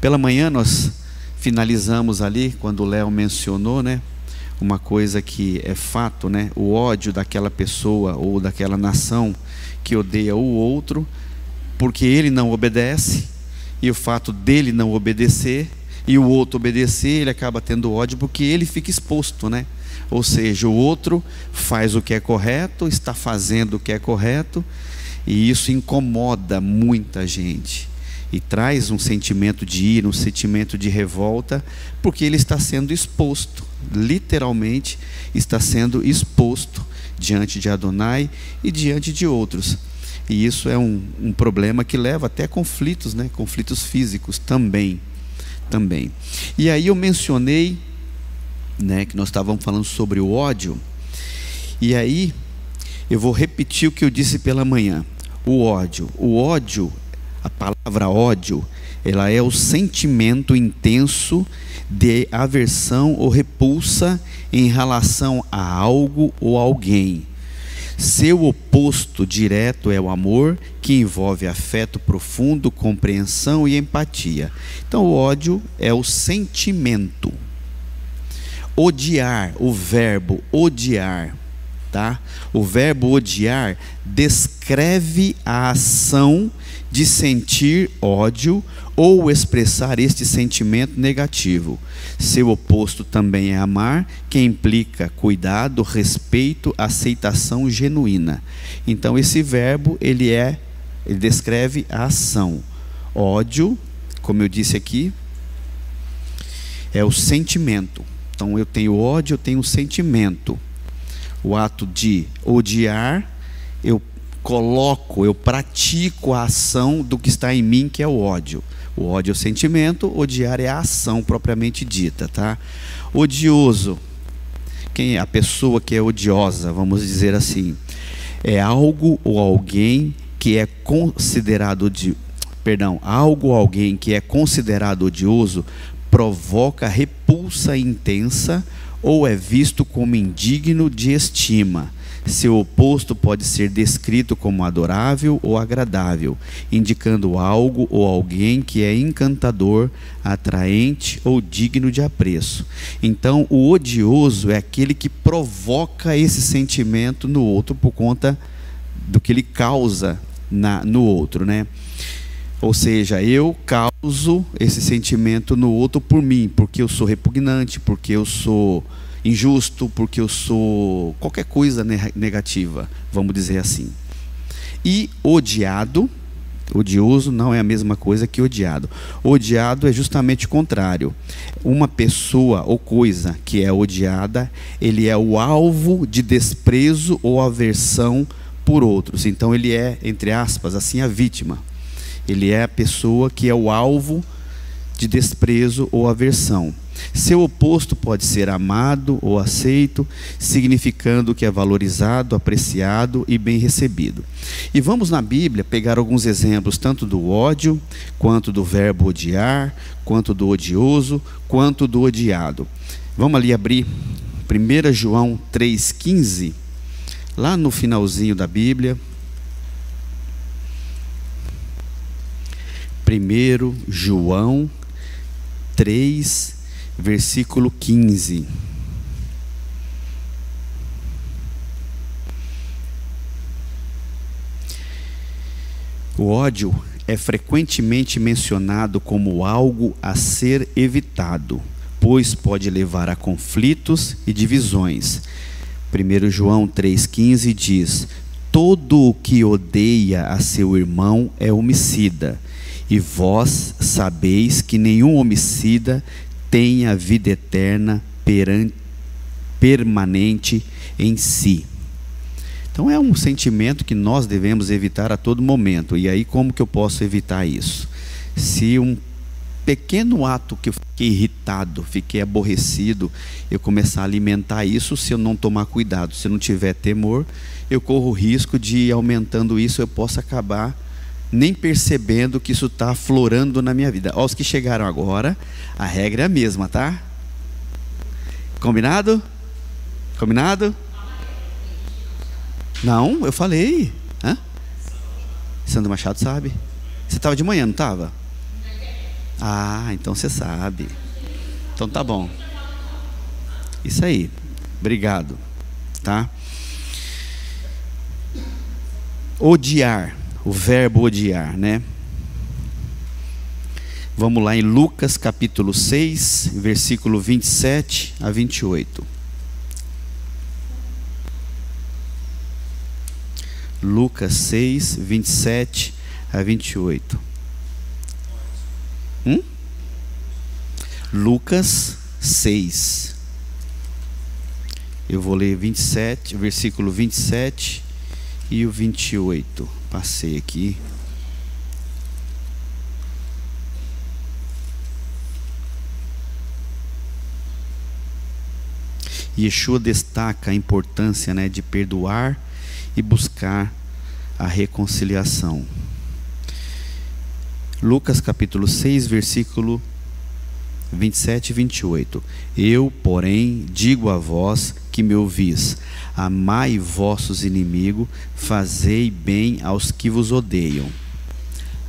Pela manhã nós finalizamos ali, quando o Léo mencionou, né, uma coisa que é fato, né, o ódio daquela pessoa ou daquela nação que odeia o outro, porque ele não obedece, e o fato dele não obedecer, e o outro obedecer, ele acaba tendo ódio porque ele fica exposto, né? Ou seja, o outro faz o que é correto, está fazendo o que é correto, e isso incomoda muita gente, e traz um sentimento de ira, um sentimento de revolta, porque ele está sendo exposto, literalmente está sendo exposto diante de Adonai e diante de outros. E isso é um problema que leva até conflitos, né? Conflitos físicos também. E aí eu mencionei, né, que nós estávamos falando sobre o ódio, e aí eu vou repetir o que eu disse pela manhã. O ódio, a palavra ódio, ela é o sentimento intenso de aversão ou repulsa em relação a algo ou alguém. Seu oposto direto é o amor, que envolve afeto profundo, compreensão e empatia. Então o ódio é o sentimento. Odiar, o verbo odiar, tá? O verbo odiar descreve a ação de sentir ódio ou expressar este sentimento negativo. Seu oposto também é amar, que implica cuidado, respeito, aceitação genuína. Então esse verbo ele descreve a ação. Ódio, como eu disse aqui, é o sentimento. Então eu tenho ódio, eu tenho um sentimento. O ato de odiar, eu pratico a ação do que está em mim, que é o ódio. O ódio é o sentimento, odiar é a ação propriamente dita, tá? Odioso, quem é a pessoa que é odiosa, vamos dizer assim, é algo ou alguém que é considerado algo ou alguém que é considerado odioso provoca repulsa intensa ou é visto como indigno de estima. Seu oposto pode ser descrito como adorável ou agradável, indicando algo ou alguém que é encantador, atraente ou digno de apreço. Então, o odioso é aquele que provoca esse sentimento no outro por conta do que ele causa no outro, né? Ou seja, eu causo esse sentimento no outro por mim, porque eu sou repugnante, porque eu sou injusto, porque eu sou qualquer coisa negativa, vamos dizer assim. E odioso não é a mesma coisa que odiado. Odiado é justamente o contrário. Uma pessoa ou coisa que é odiada, ele é o alvo de desprezo ou aversão por outros. Então ele é, entre aspas, assim, a vítima. Ele é a pessoa que é o alvo de desprezo ou aversão. Seu oposto pode ser amado ou aceito, significando que é valorizado, apreciado e bem recebido. E vamos na Bíblia pegar alguns exemplos, tanto do ódio, quanto do verbo odiar, quanto do odioso, quanto do odiado. Vamos ali abrir 1 João 3,15, lá no finalzinho da Bíblia. 1 João 3, versículo 15. O ódio é frequentemente mencionado como algo a ser evitado, pois pode levar a conflitos e divisões. 1 João 3,15 diz: todo o que odeia a seu irmão é homicida, e vós sabeis que nenhum homicida tem a vida eterna permanente em si. Então é um sentimento que nós devemos evitar a todo momento. E aí como que eu posso evitar isso? Se um pequeno ato que eu fiquei irritado, fiquei aborrecido, eu começar a alimentar isso, se eu não tomar cuidado, se eu não tiver temor, eu corro o risco de, aumentando isso, eu possa acabar nem percebendo que isso está aflorando na minha vida. Os que chegaram agora, a regra é a mesma, tá? Combinado? Combinado? Não, eu falei. Sandro Machado sabe. Você estava de manhã, não estava? Ah, então você sabe. Então tá bom. Isso aí. Obrigado. Tá? Odiar. O verbo odiar, né? Vamos lá em Lucas capítulo 6, versículo 27 a 28. Lucas 6, 27 a 28. Lucas 6. Eu vou ler 27, versículo 27 e o 28. Passei aqui. Yeshua destaca a importância, né, de perdoar e buscar a reconciliação. Lucas capítulo 6, versículo 27 e 28. Eu, porém, digo a vós que me ouvis, amai vossos inimigos, fazei bem aos que vos odeiam.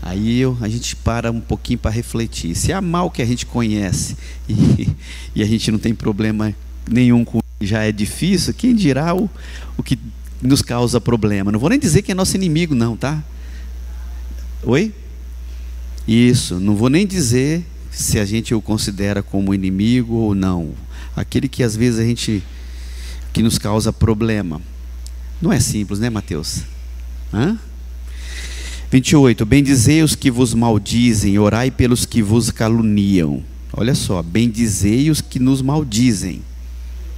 Aí a gente para um pouquinho para refletir. Se amar o que a gente conhece e a gente não tem problema nenhum com já é difícil, quem dirá o que nos causa problema? Não vou nem dizer que é nosso inimigo não, tá? Oi? Isso, não vou nem dizer se a gente o considera como inimigo ou não. Aquele que às vezes que nos causa problema. Não é simples, né, Mateus? 28. Bendizei os que vos maldizem, orai pelos que vos caluniam. Olha só, bendizei os que nos maldizem.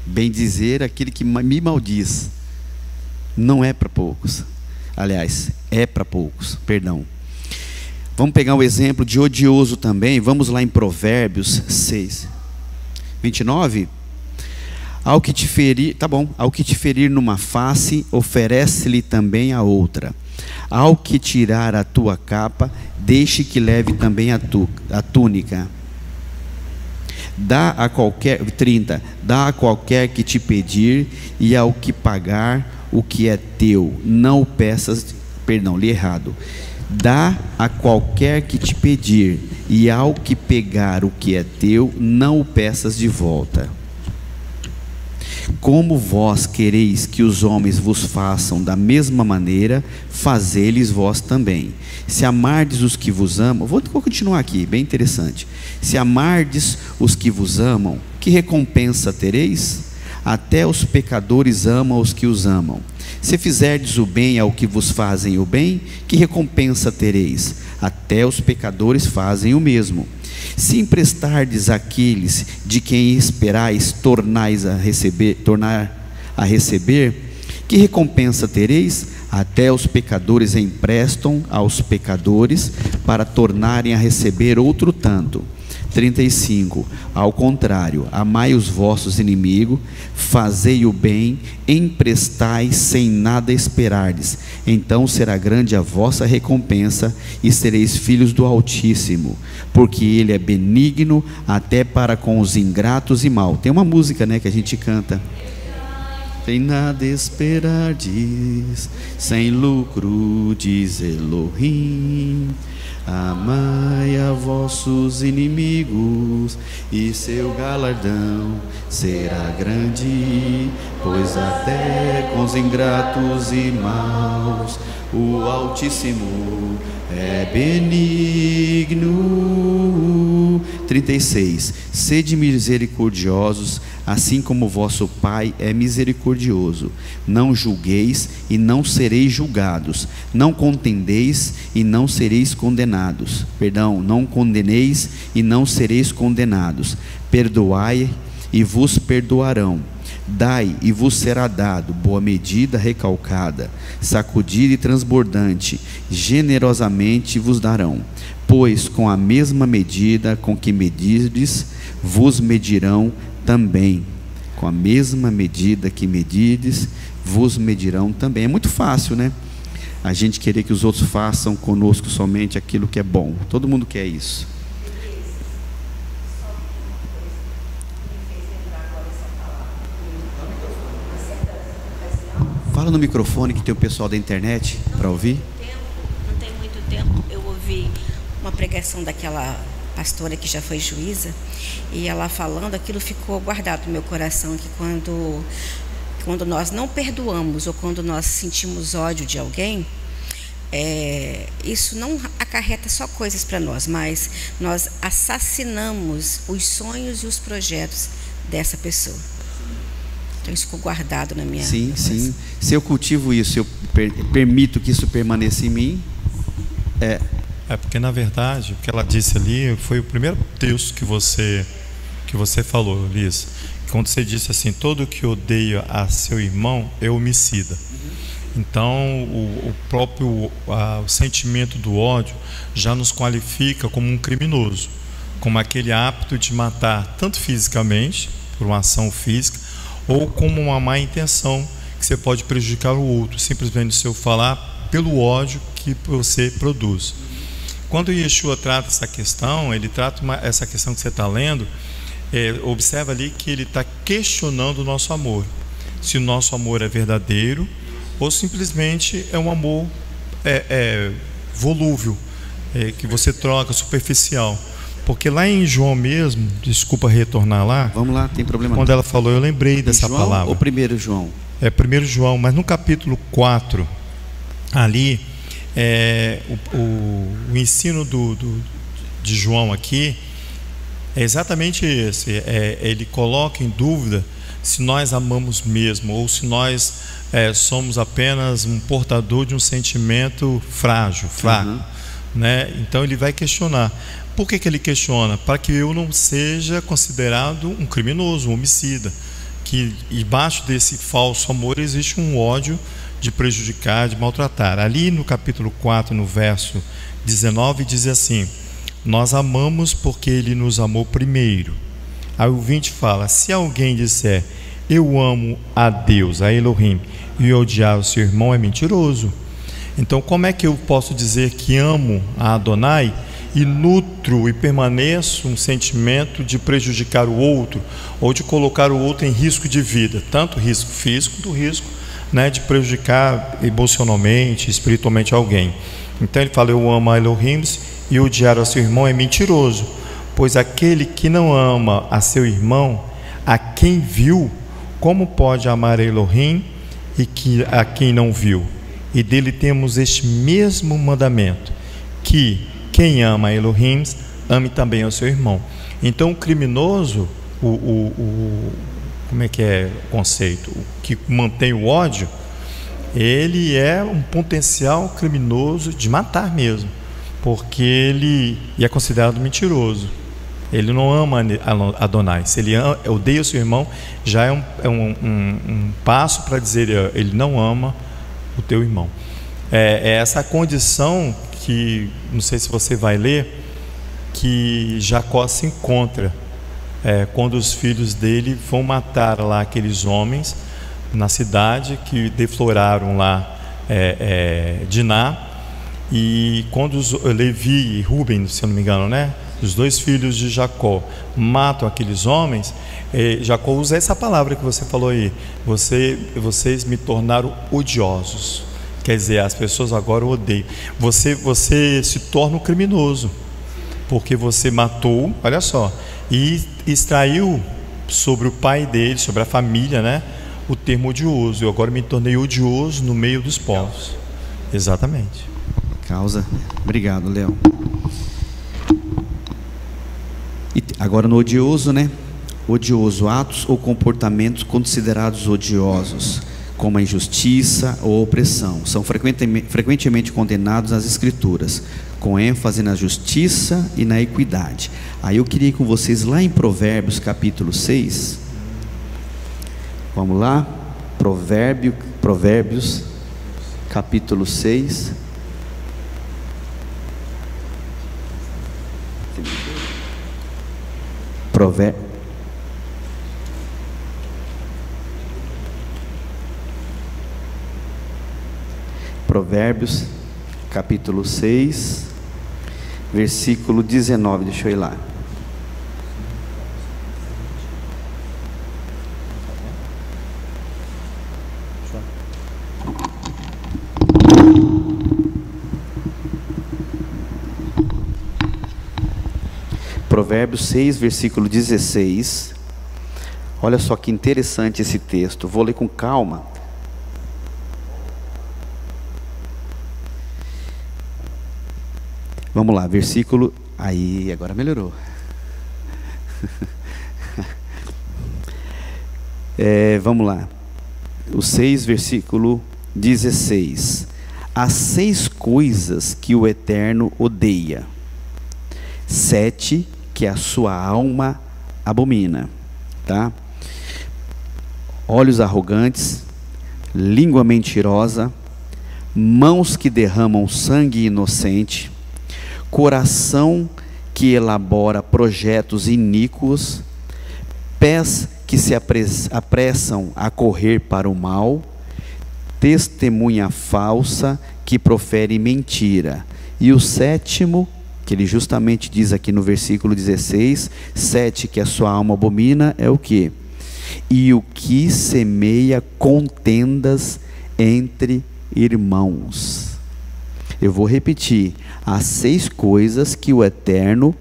Bendizer aquele que me maldiz. Não é para poucos. Aliás, é para poucos, perdão. Vamos pegar um exemplo de odioso também. Vamos lá em Provérbios 6, 29. Ao que te ferir, tá bom. Ao que te ferir numa face, oferece-lhe também a outra. Ao que tirar a tua capa, deixe que leve também a túnica. Dá a qualquer 30. Dá a qualquer que te pedir, e ao que pagar o que é teu, não o peças. Perdão, li errado. Dá a qualquer que te pedir, e ao que pegar o que é teu, não o peças de volta. Como vós quereis que os homens vos façam da mesma maneira, fazei-lhes vós também. Se amardes os que vos amam, vou continuar aqui, bem interessante. Se amardes os que vos amam, que recompensa tereis? Até os pecadores amam os que os amam. Se fizerdes o bem ao que vos fazem o bem, que recompensa tereis? Até os pecadores fazem o mesmo. Se emprestardes àqueles de quem esperais tornar a receber, que recompensa tereis? Até os pecadores emprestam aos pecadores para tornarem a receber outro tanto. 35. Ao contrário, amai os vossos inimigos, fazei o bem, emprestai sem nada esperardes. Então será grande a vossa recompensa e sereis filhos do Altíssimo, porque Ele é benigno até para com os ingratos e maus. Tem uma música, né, que a gente canta. Sem nada esperardes, sem lucro, diz Elohim. Amai a vossos inimigos, e seu galardão será grande, pois até com os ingratos e maus o Altíssimo é benigno. 36. Sede misericordiosos, assim como vosso Pai é misericordioso. Não julgueis e não sereis julgados. Não contendeis e não sereis condenados. Perdão, não condeneis e não sereis condenados. Perdoai e vos perdoarão. Dai e vos será dado, boa medida recalcada, sacudida e transbordante, generosamente vos darão. Pois com a mesma medida com que medirdes, vos medirão também. Com a mesma medida que medirdes, vos medirão também. É muito fácil, né? A gente querer que os outros façam conosco somente aquilo que é bom. Todo mundo quer isso. Fala no microfone que tem o pessoal da internet para ouvir. Não tem muito tempo, eu ouvi uma pregação daquela pastora que já foi juíza, e ela falando, aquilo ficou guardado no meu coração, que quando nós não perdoamos ou quando nós sentimos ódio de alguém, isso não acarreta só coisas para nós, mas nós assassinamos os sonhos e os projetos dessa pessoa. Então isso ficou guardado na minha... Sim, sim. Se eu cultivo isso, eu permito que isso permaneça em mim, porque na verdade, o que ela disse ali foi o primeiro texto que você falou, Liz. Quando você disse assim, todo que odeia a seu irmão é homicida. Então, o próprio o sentimento do ódio já nos qualifica como um criminoso, como aquele apto de matar, tanto fisicamente, por uma ação física, ou como uma má intenção, que você pode prejudicar o outro, simplesmente se eu falar pelo ódio que você produz. Quando Yeshua trata essa questão, ele trata essa questão que você está lendo, observa ali que ele está questionando o nosso amor. Se o nosso amor é verdadeiro, ou simplesmente é um amor volúvel, que você troca, superficial. Porque lá em João mesmo, desculpa retornar lá. Vamos lá, tem problema. Quando ela falou, eu lembrei dessa João, palavra. Ou 1 João? 1 João, mas no capítulo 4, ali, o ensino de João aqui é exatamente esse. Ele coloca em dúvida se nós amamos mesmo, ou se nós somos apenas um portador de um sentimento frágil, fraco. Né? Então ele vai questionar. Por que ele questiona? Para que eu não seja considerado um criminoso, um homicida. Que embaixo desse falso amor existe um ódio de prejudicar, de maltratar. Ali no capítulo 4, no verso 19, diz assim: nós amamos porque ele nos amou primeiro. Aí o 20 fala: se alguém disser eu amo a Deus, a Elohim, e odiar o seu irmão, é mentiroso. Então como é que eu posso dizer que amo a Adonai e nutro e permaneço um sentimento de prejudicar o outro, ou de colocar o outro em risco de vida, tanto risco físico quanto risco, né, de prejudicar emocionalmente, espiritualmente alguém? Então ele fala: eu amo a Elohim e odiar a seu irmão é mentiroso, pois aquele que não ama a seu irmão, a quem viu, como pode amar a Elohim e a quem não viu? E dele temos este mesmo mandamento, que quem ama a Elohim, ame também ao seu irmão. Então o criminoso, como é que é o conceito? O que mantém o ódio, ele é um potencial criminoso de matar mesmo, porque ele é considerado mentiroso. Ele não ama Adonai. Se ele odeia o seu irmão, já é um passo para dizer: ele não ama o teu irmão. É essa condição que, não sei se você vai ler, que Jacó se encontra quando os filhos dele vão matar lá aqueles homens na cidade que defloraram lá Diná. E quando Levi e Ruben, se eu não me engano, né, os dois filhos de Jacó matam aqueles homens, Jacó usa essa palavra que você falou aí: vocês me tornaram odiosos. Quer dizer, as pessoas agora o odeiam. Você se torna um criminoso, porque você matou, olha só, e extraiu sobre o pai dele, sobre a família, né, o termo odioso. Eu agora me tornei odioso no meio dos povos. Exatamente. Causa. Obrigado, Léo. E agora no odioso, né? Odioso, atos ou comportamentos considerados odiosos, como a injustiça ou opressão, são frequentemente condenados nas Escrituras, com ênfase na justiça e na equidade. Aí eu queria ir com vocês lá em Provérbios capítulo 6. Vamos lá? Provérbios capítulo 6. Provérbios capítulo 6, versículo 19, deixa eu ir lá. Provérbios 6, versículo 16. Olha só que interessante esse texto. Vou ler com calma. Vamos lá, versículo... Aí, agora melhorou. Vamos lá. O 6, versículo 16. Há 6 coisas que o Eterno odeia, 7 que a sua alma abomina. Tá? Olhos arrogantes, língua mentirosa, mãos que derramam sangue inocente, coração que elabora projetos iníquos, pés que se apressam a correr para o mal, testemunha falsa que profere mentira. E o 7º, que ele justamente diz aqui no versículo 16, 7 que a sua alma abomina, é o quê? E o que semeia contendas entre irmãos. Eu vou repetir: há 6 coisas que o Eterno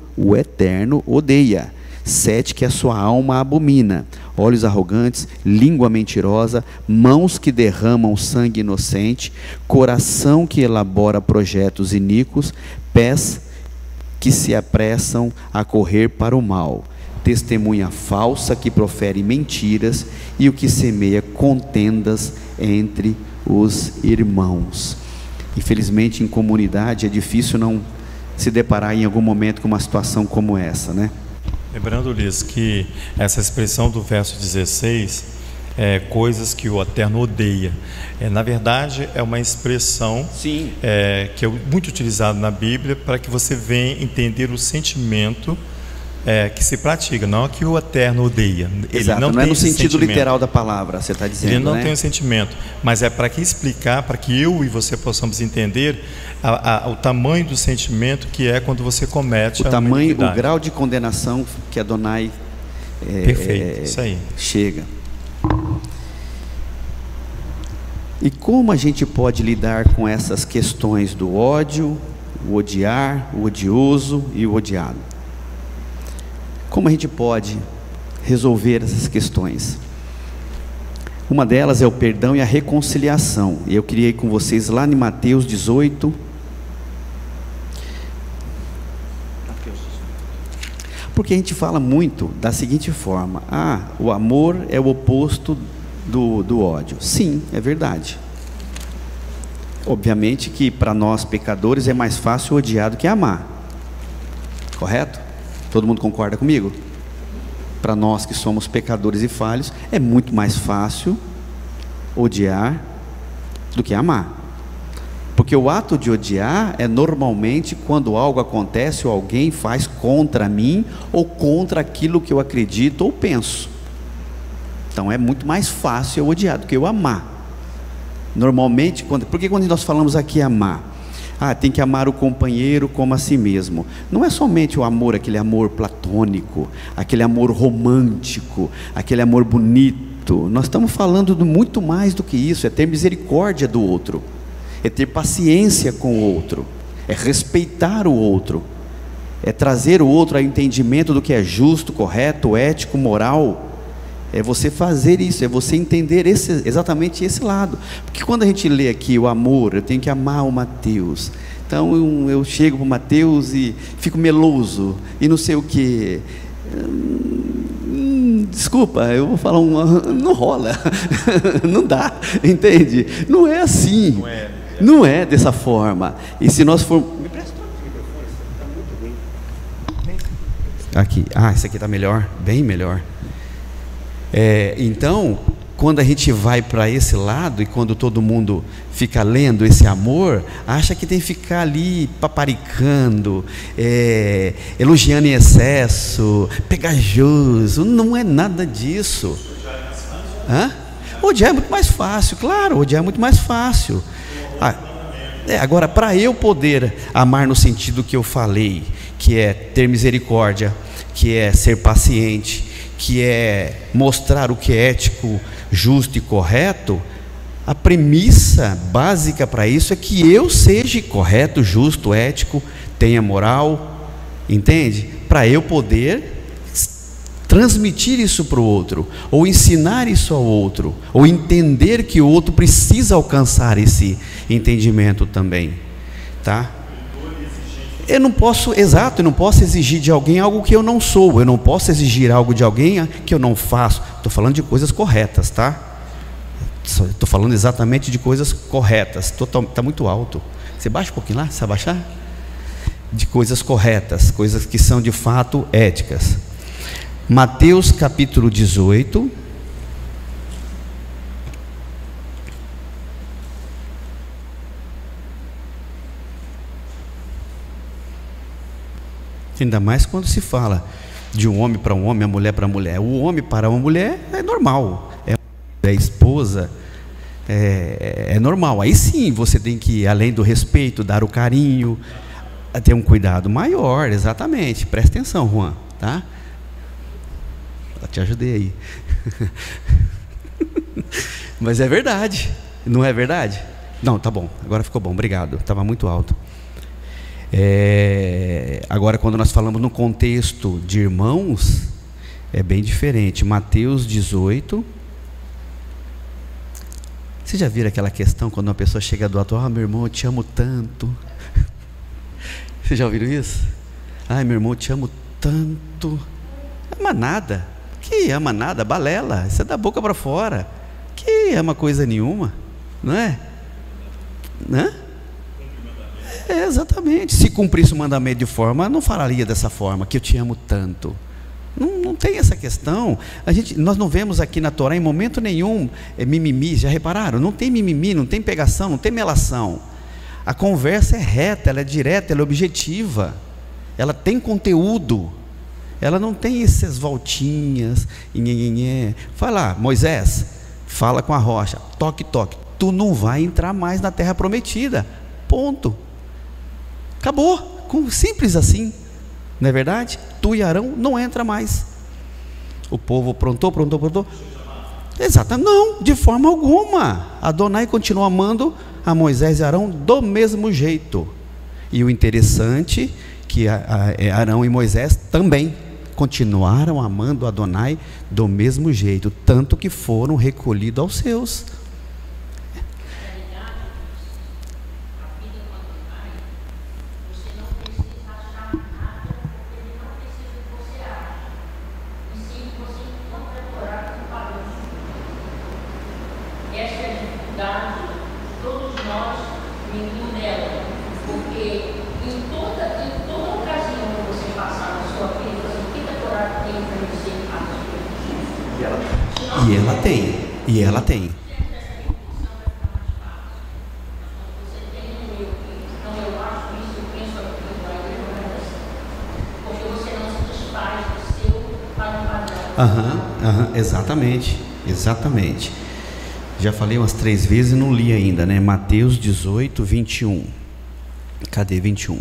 odeia, 7 que a sua alma abomina: olhos arrogantes, língua mentirosa, mãos que derramam sangue inocente, coração que elabora projetos iníquos, pés que se apressam a correr para o mal, testemunha falsa que profere mentiras, e o que semeia contendas entre os irmãos. Infelizmente, em comunidade é difícil não se deparar em algum momento com uma situação como essa, né? Lembrando, Liz, que essa expressão do verso 16 é coisas que o Eterno odeia. Na verdade, é uma expressão que é muito utilizada na Bíblia para que você venha entender o sentimento que se pratica, não é que o Eterno odeia. Exato, ele não é no tem sentido literal da palavra, você está dizendo, ele não né? tem um sentimento, mas é para que explicar, para que eu e você possamos entender o tamanho do sentimento que é quando você comete o grau de condenação que Adonai perfeito, isso aí. Chega. E como a gente pode lidar com essas questões do ódio, o odiar, o odioso e o odiado? Como a gente pode resolver essas questões? Uma delas é o perdão e a reconciliação. E eu queria ir com vocês lá em Mateus 18. Porque a gente fala muito da seguinte forma: o amor é o oposto do ódio. Sim, é verdade. Obviamente que para nós pecadores é mais fácil odiar do que amar. Correto? Todo mundo concorda comigo? Para nós que somos pecadores e falhos, é muito mais fácil odiar do que amar. Porque o ato de odiar é normalmente quando algo acontece ou alguém faz contra mim ou contra aquilo que eu acredito ou penso. Então é muito mais fácil eu odiar do que eu amar. Normalmente, porque quando nós falamos aqui amar, tem que amar o companheiro como a si mesmo. Não é somente o amor, aquele amor platônico, aquele amor romântico, aquele amor bonito. Nós estamos falando de muito mais do que isso. É ter misericórdia do outro, é ter paciência com o outro, é respeitar o outro, é trazer o outro ao entendimento do que é justo, correto, ético, moral. É você fazer isso, é você entender exatamente esse lado. Porque quando a gente lê aqui o amor, eu tenho que amar o Mateus. Então eu chego para o Mateus e fico meloso e não sei o que. Desculpa, eu vou falar não rola, não dá, entende? Não é assim, não é dessa forma. E se nós formos... Me presta o microfone, está muito bem. Aqui, esse aqui está melhor, bem melhor. Então, quando a gente vai para esse lado e quando todo mundo fica lendo esse amor, acha que tem que ficar ali paparicando, elogiando em excesso, pegajoso. Não é nada disso. Odiar é muito mais fácil, claro, odiar é muito mais fácil. Agora, para eu poder amar no sentido que eu falei, que é ter misericórdia, que é ser paciente, que é mostrar o que é ético, justo e correto, a premissa básica para isso é que eu seja correto, justo, ético, tenha moral, entende? para eu poder transmitir isso para o outro, ou ensinar isso ao outro, ou entender que o outro precisa alcançar esse entendimento também, tá? Eu não posso exigir de alguém algo que eu não sou, eu não posso exigir algo de alguém que eu não faço. Estou falando de coisas corretas, tá? Estou falando exatamente de coisas corretas. Está muito alto. Você baixa um pouquinho lá, se abaixar? De coisas corretas, coisas que são de fato éticas. Mateus capítulo 18. Ainda mais quando se fala de um homem para um homem, a mulher para a mulher. O homem para uma mulher é normal, é esposa, é normal. Aí sim você tem que, além do respeito, dar o carinho, ter um cuidado maior, exatamente. Presta atenção, Juan, tá? Eu te ajudei aí. Mas é verdade, não é verdade? Não, tá bom, agora ficou bom, obrigado, estava muito alto. Agora, quando nós falamos no contexto de irmãos, é bem diferente. Mateus 18. Vocês já viram aquela questão quando uma pessoa chega do alto: meu irmão, eu te amo tanto. Vocês já ouviram isso? Ai, meu irmão, eu te amo tanto. Ama nada. Que ama nada? Balela. Isso é da boca para fora. Que ama coisa nenhuma, não é? Né? Exatamente. Se cumprisse o mandamento de forma, não falaria dessa forma, que eu te amo tanto. Não tem essa questão. Nós não vemos aqui na Torá em momento nenhum mimimi. Já repararam? Não tem mimimi, não tem pegação, não tem melação. A conversa é reta, ela é direta, ela é objetiva, ela tem conteúdo, ela não tem essas voltinhas. Fala, Moisés, fala com a rocha, toque, tu não vai entrar mais na terra prometida, ponto. Acabou, simples assim, não é verdade? Tu e Arão não entra mais. O povo prontou. Exato, não, de forma alguma. Adonai continua amando a Moisés e Arão do mesmo jeito. E o interessante que Arão e Moisés também continuaram amando Adonai do mesmo jeito, tanto que foram recolhidos aos seus. E ela tem. Exatamente. Já falei umas 3 vezes e não li ainda, né? Mateus 18, 21. Cadê 21?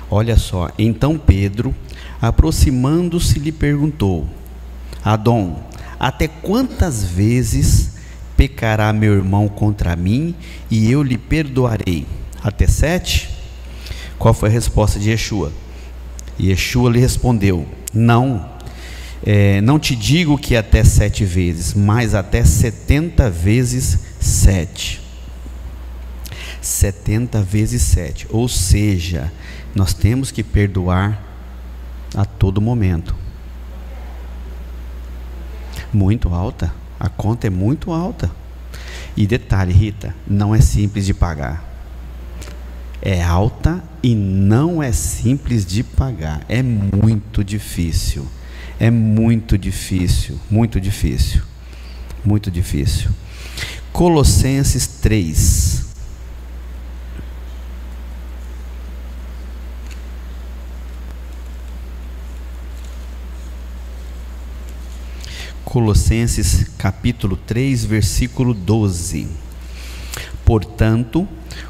Olha só. Então Pedro, aproximando-se, lhe perguntou: Adão, até quantas vezes pecará meu irmão contra mim e eu lhe perdoarei? Até 7? Qual foi a resposta de Yeshua? Yeshua lhe respondeu: não te digo que até 7 vezes, mas até 70 vezes 7. 70 vezes 7, ou seja, nós temos que perdoar a todo momento. Muito alta, a conta é muito alta. E detalhe, Rita, não é simples de pagar. É alta e não é simples de pagar. É muito difícil. É muito difícil. Colossenses 3. Colossenses capítulo 3, versículo 12. Portanto,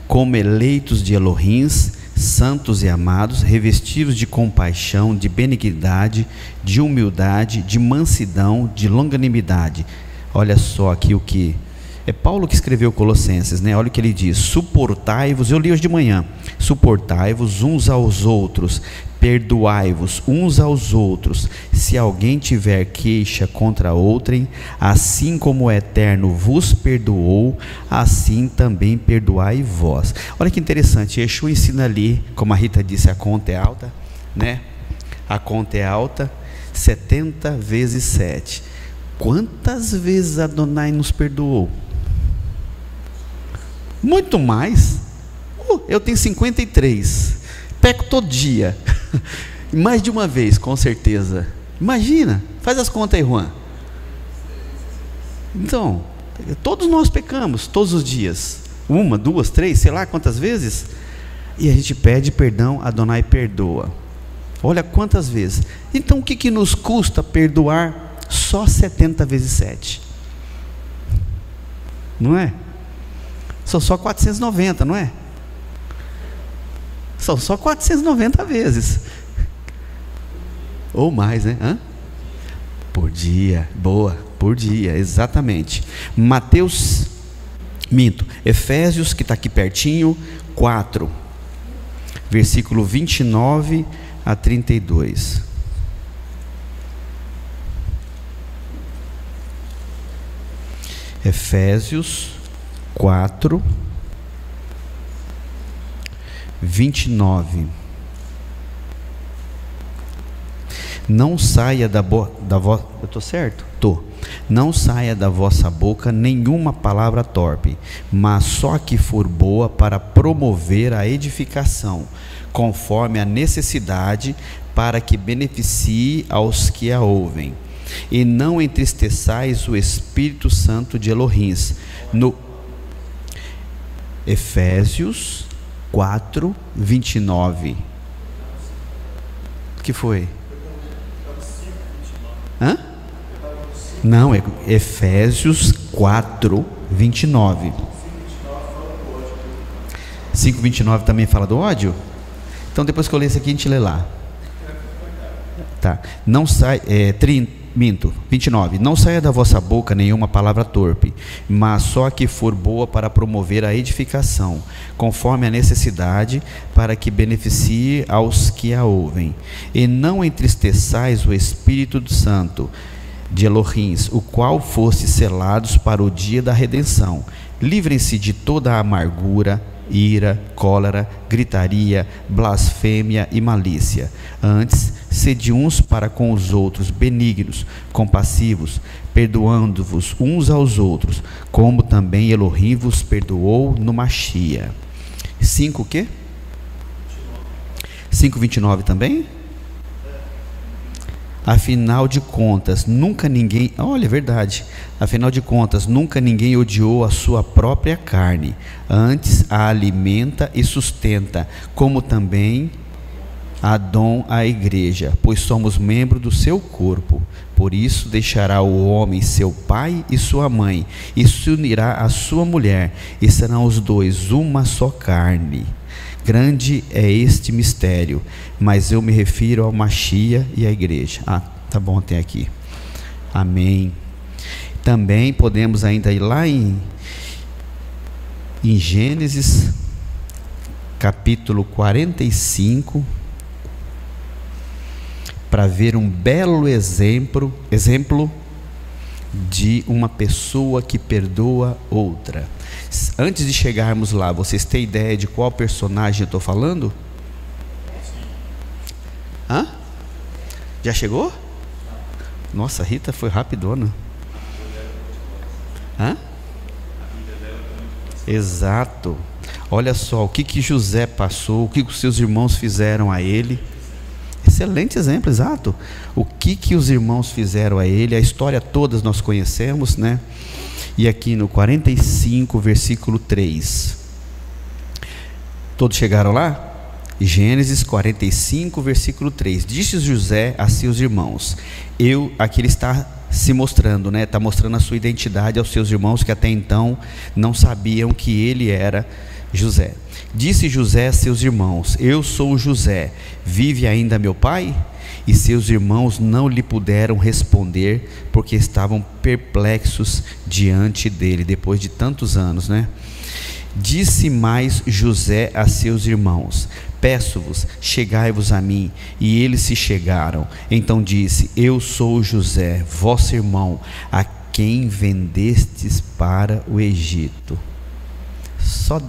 como eleitos de Elohim, santos e amados, revestidos de compaixão, de benignidade, de humildade, de mansidão, de longanimidade. Olha só aqui o que É Paulo que escreveu Colossenses, né? Olha o que ele diz: suportai-vos, eu li hoje de manhã, suportai-vos uns aos outros, perdoai-vos uns aos outros, se alguém tiver queixa contra outrem, assim como o Eterno vos perdoou, assim também perdoai vós. Olha que interessante, Yeshua ensina ali, como a Rita disse, a conta é alta, né? A conta é alta, 70 vezes 7. Quantas vezes Adonai nos perdoou? Muito mais. Eu tenho 53, peco todo dia, mais de uma vez, com certeza. Imagina, faz as contas aí, Juan. Então, todos nós pecamos, todos os dias, 1, 2, 3, sei lá quantas vezes, e a gente pede perdão, Adonai perdoa. Olha quantas vezes. Então o que nos custa perdoar só 70 vezes 7? Não é? São só 490, não é? São só 490 vezes. Ou mais, né? Hã? Por dia, boa, por dia, exatamente. Efésios, que está aqui pertinho, 4, versículo 29 a 32. Efésios 4, 29. Não saia da vossa... Eu estou certo? Estou. Não saia da vossa boca nenhuma palavra torpe, mas só que for boa para promover a edificação, conforme a necessidade, para que beneficie aos que a ouvem. E não entristeçais o Espírito Santo de Elohim. No Efésios 4, 29. O que foi? Hã? Não, é Efésios 4, 29. 5:29 também fala do ódio? Então depois que eu ler isso aqui, a gente lê lá. Tá. Não sai, 29. Não saia da vossa boca nenhuma palavra torpe, mas só a que for boa para promover a edificação, conforme a necessidade, para que beneficie aos que a ouvem. E não entristeçais o Espírito Santo de Elohim, o qual foste selados para o dia da redenção. Livrem-se de toda a amargura, ira, cólera, gritaria, blasfêmia e malícia. Antes, sede uns para com os outros benignos, compassivos, perdoando-vos uns aos outros, como também Elohim vos perdoou no Machia. 5 o quê? 5:29 também? Afinal de contas, nunca ninguém... Olha, é verdade. Afinal de contas, nunca ninguém odiou a sua própria carne. Antes a alimenta e sustenta, como também Adão a igreja, pois somos membros do seu corpo. Por isso deixará o homem seu pai e sua mãe, e se unirá à sua mulher, e serão os dois uma só carne. Grande é este mistério, mas eu me refiro ao Machia e à igreja. Tá bom, tem aqui. Amém. Também podemos ainda ir lá em Gênesis, capítulo 45, para ver um belo exemplo de uma pessoa que perdoa outra. Antes de chegarmos lá, vocês têm ideia de qual personagem eu estou falando? Hã? Já chegou? Nossa, a Rita foi rapidona. Hã? Exato. Olha só, o que José passou, o que os seus irmãos fizeram a ele. Excelente exemplo, exato. O que os irmãos fizeram a ele, a história toda nós conhecemos, né? E aqui no 45, versículo 3. Todos chegaram lá? Gênesis 45, versículo 3. Disse José a seus irmãos. Aqui ele está se mostrando, né? Está mostrando a sua identidade aos seus irmãos que até então não sabiam que ele era José. Disse José a seus irmãos: eu sou José, vive ainda meu pai? E seus irmãos não lhe puderam responder, porque estavam perplexos diante dele, depois de tantos anos, né? Disse mais José a seus irmãos: peço-vos, chegai-vos a mim. E eles se chegaram. Então disse: eu sou José, vosso irmão, a quem vendestes para o Egito. Só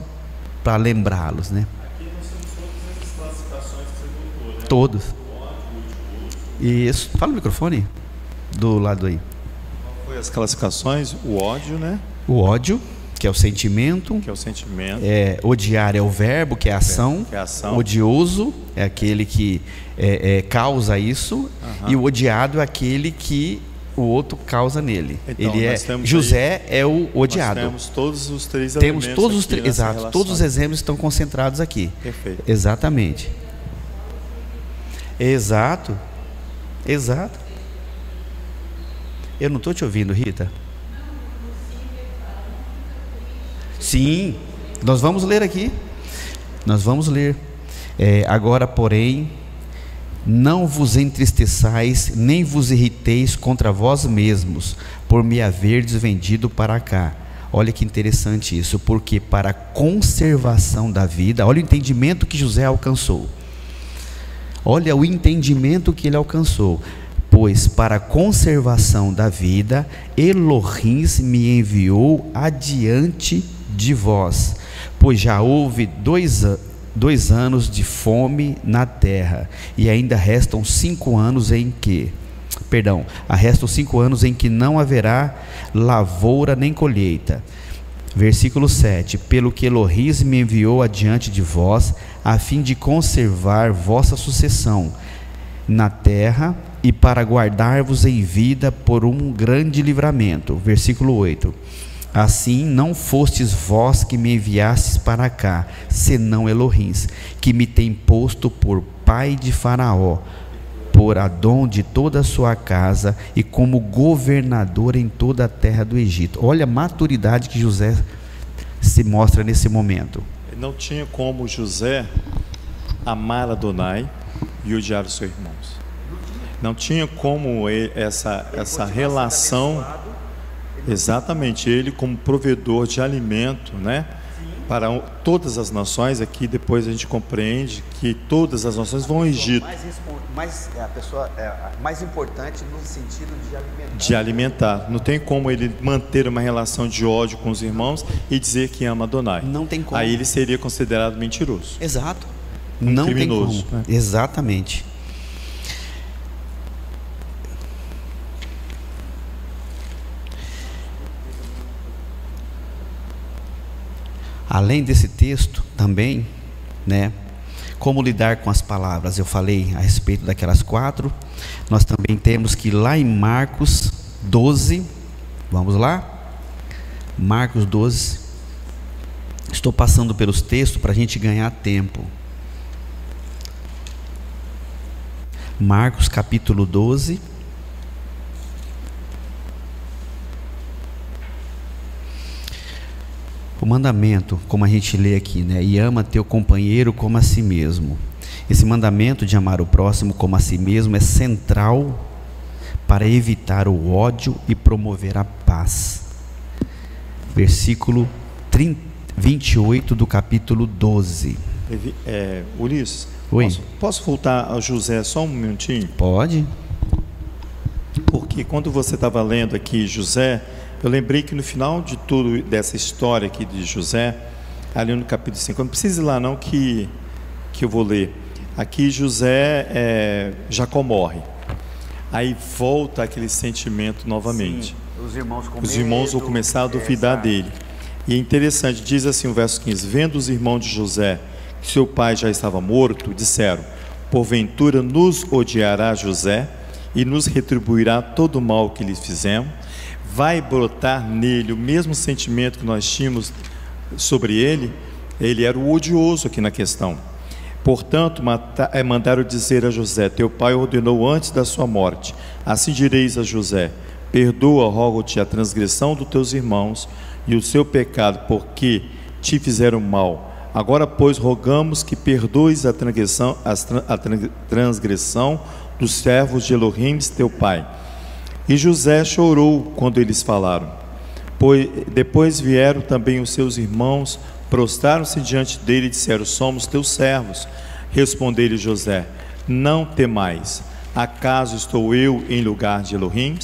para lembrá-los, né? Aqui nós temos todas as classificações que você botou, né? Todos. Isso. Fala o microfone do lado aí. Qual foi as classificações? O ódio, né? O ódio, que é o sentimento. Que é o sentimento. Odiar é o verbo, que é a ação. Que é a ação. Odioso é aquele que causa isso. E o odiado é aquele que o outro causa nele. Então, ele José é o odiado. Nós temos todos os três temos elementos. Todos os três, exato. Todos os exemplos estão concentrados aqui. Perfeito. Exatamente. Exato. Exato. Eu não estou te ouvindo, Rita. Sim, nós vamos ler aqui. Nós vamos ler. Agora, porém, não vos entristeçais, nem vos irriteis contra vós mesmos, por me haverdes vendido para cá. Olha que interessante isso, porque para a conservação da vida, olha o entendimento que José alcançou. Olha o entendimento que ele alcançou. Pois para a conservação da vida, Elohim me enviou adiante de vós, pois já houve dois anos de fome na terra, e ainda restam 5 anos em que, restam 5 anos em que não haverá lavoura nem colheita. Versículo 7: pelo que Elohim me enviou adiante de vós, a fim de conservar vossa sucessão na terra, e para guardar-vos em vida por um grande livramento. Versículo 8: assim não fostes vós que me enviastes para cá, senão Elohim, que me tem posto por pai de Faraó, por Adom de toda a sua casa, e como governador em toda a terra do Egito. Olha a maturidade que José se mostra nesse momento. Não tinha como José amar Adonai e odiar os seus irmãos. Não tinha como essa relação. Exatamente, ele como provedor de alimento, né, para todas as nações. Aqui depois a gente compreende que todas as nações vão ao Egito. A pessoa mais importante no sentido de alimentar. De alimentar. Não tem como ele manter uma relação de ódio com os irmãos e dizer que ama Adonai. Não tem como. Aí ele seria considerado mentiroso. Exato. Não criminoso, tem como. Né? Exatamente. Além desse texto também, né, como lidar com as palavras, eu falei a respeito daquelas 4. Nós também temos que lá em Marcos 12, vamos lá? Marcos 12, estou passando pelos textos para a gente ganhar tempo. Marcos capítulo 12. O mandamento, como a gente lê aqui, né? E ama teu companheiro como a si mesmo. Esse mandamento de amar o próximo como a si mesmo é central para evitar o ódio e promover a paz. Versículo 28 do capítulo 12. Ulisses, oi. Posso voltar a José só um minutinho? Pode. Porque quando você estava lendo aqui José, eu lembrei que no final de tudo dessa história aqui de José, ali no capítulo 5, não precisa ir lá não que eu vou ler. Aqui José, Jacó morre. Aí volta aquele sentimento novamente. Sim, os irmãos vão começar a duvidar dele. E é interessante, diz assim o verso 15: vendo os irmãos de José que seu pai já estava morto, disseram: porventura nos odiará José e nos retribuirá todo o mal que lhes fizemos? Vai brotar nele o mesmo sentimento que nós tínhamos sobre ele. Ele era o odioso aqui na questão. Portanto, mandaram dizer a José: teu pai ordenou antes da sua morte, assim direis a José: perdoa, rogo-te, a transgressão dos teus irmãos e o seu pecado, porque te fizeram mal. Agora, pois, rogamos que perdoes a transgressão dos servos de Elohim, teu pai. E José chorou quando eles falaram. Depois vieram também os seus irmãos, prostraram-se diante dele e disseram: somos teus servos. Respondeu-lhe José: não temais, acaso estou eu em lugar de Elohim?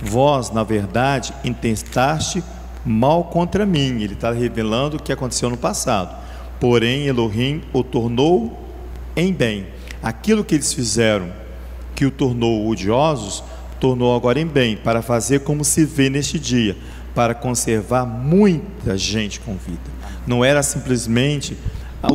Vós, na verdade, intentaste mal contra mim. Ele está revelando o que aconteceu no passado. Porém, Elohim o tornou em bem. Aquilo que eles fizeram, que o tornou odiosos, tornou agora em bem, para fazer como se vê neste dia, para conservar muita gente com vida. Não era simplesmente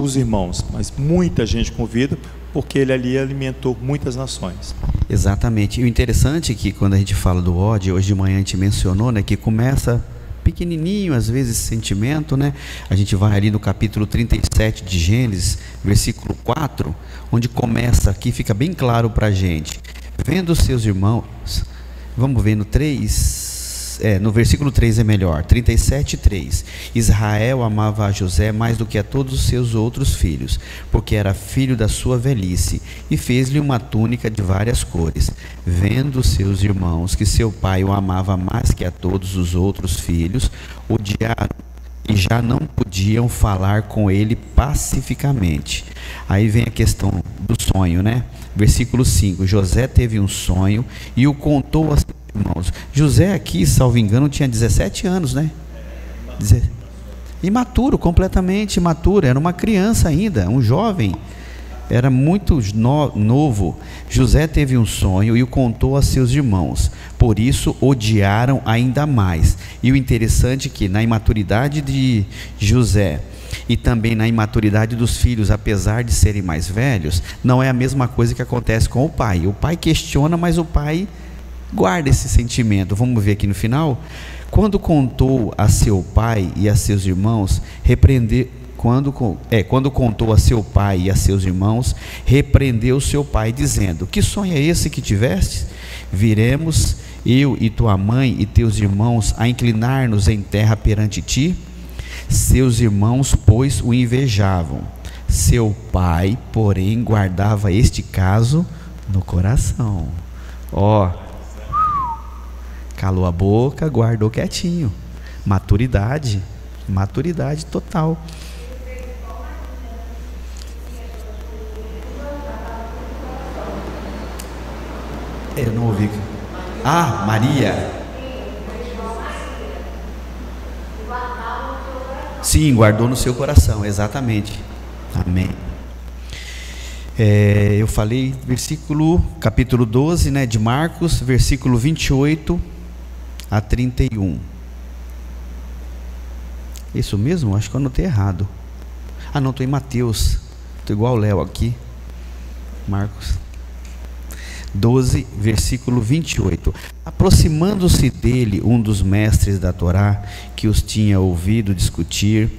os irmãos, mas muita gente com vida, porque ele ali alimentou muitas nações. Exatamente. E o interessante é que quando a gente fala do ódio, hoje de manhã a gente mencionou, né, que começa pequenininho, às vezes, esse sentimento, né? A gente vai ali no capítulo 37 de Gênesis, versículo 4, onde começa aqui, fica bem claro para a gente. Vendo seus irmãos, vamos ver no 3, no versículo 3 é melhor, 37:3. Israel amava a José mais do que a todos os seus outros filhos, porque era filho da sua velhice, e fez-lhe uma túnica de várias cores. Vendo seus irmãos que seu pai o amava mais que a todos os outros filhos, odiaram e já não podiam falar com ele pacificamente. Aí vem a questão do sonho, né? Versículo 5, José teve um sonho e o contou a seus irmãos. José aqui, salvo engano, tinha 17 anos, né? Imaturo, completamente imaturo, era uma criança ainda, um jovem, era muito novo. José teve um sonho e o contou a seus irmãos, por isso odiaram ainda mais. E o interessante é que na imaturidade de José e também na imaturidade dos filhos, apesar de serem mais velhos, não é a mesma coisa que acontece com o pai. O pai questiona, mas o pai guarda esse sentimento. Vamos ver aqui no final. Quando contou a seu pai e a seus irmãos, quando contou a seu pai e a seus irmãos, repreendeu seu pai, dizendo: que sonho é esse que tiveste? Viremos eu e tua mãe e teus irmãos a inclinar-nos em terra perante ti? Seus irmãos, pois, o invejavam. Seu pai, porém, guardava este caso no coração. Calou a boca, guardou quietinho. Maturidade total. Eu não ouvi. Maria. Sim, guardou no seu coração, exatamente. Amém. Eu falei capítulo 12, né, de Marcos, versículo 28 a 31. Isso mesmo? Acho que eu anotei errado. Não, estou em Mateus. Estou igual o Léo aqui. Marcos 12, versículo 28. Aproximando-se dele um dos mestres da Torá, que os tinha ouvido discutir,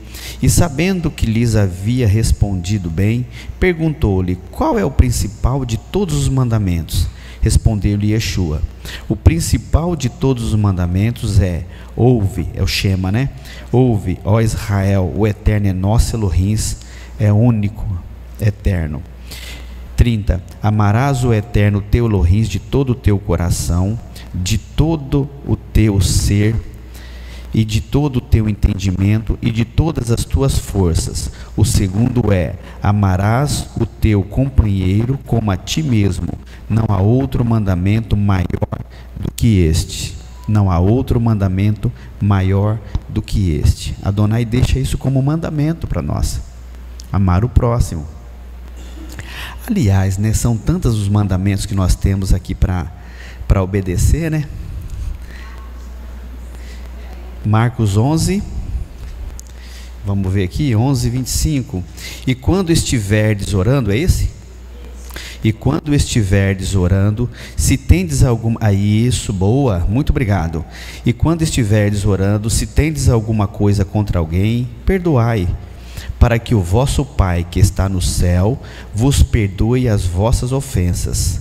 e sabendo que lhes havia respondido bem, perguntou-lhe: qual é o principal de todos os mandamentos? Respondeu-lhe Yeshua: o principal de todos os mandamentos ouve, é o Shema, né? Ouve, ó Israel, o Eterno é nosso Elohim, é único, eterno. 30. Amarás o Eterno teu Elohim de todo o teu coração, de todo o teu ser, e de todo o teu entendimento, e de todas as tuas forças. O segundo amarás o teu companheiro como a ti mesmo. Não há outro mandamento maior do que este. Não há outro mandamento maior do que este. Adonai deixa isso como mandamento para nós. Amar o próximo. Aliás, né, são tantos os mandamentos que nós temos aqui para obedecer, né? Marcos 11, vamos ver aqui, 11, 25. E quando estiverdes orando, é esse? E quando estiverdes orando, se tendes alguma... isso, boa, muito obrigado. E quando estiverdes orando, se tendes alguma coisa contra alguém, perdoai, para que o vosso Pai que está no céu vos perdoe as vossas ofensas.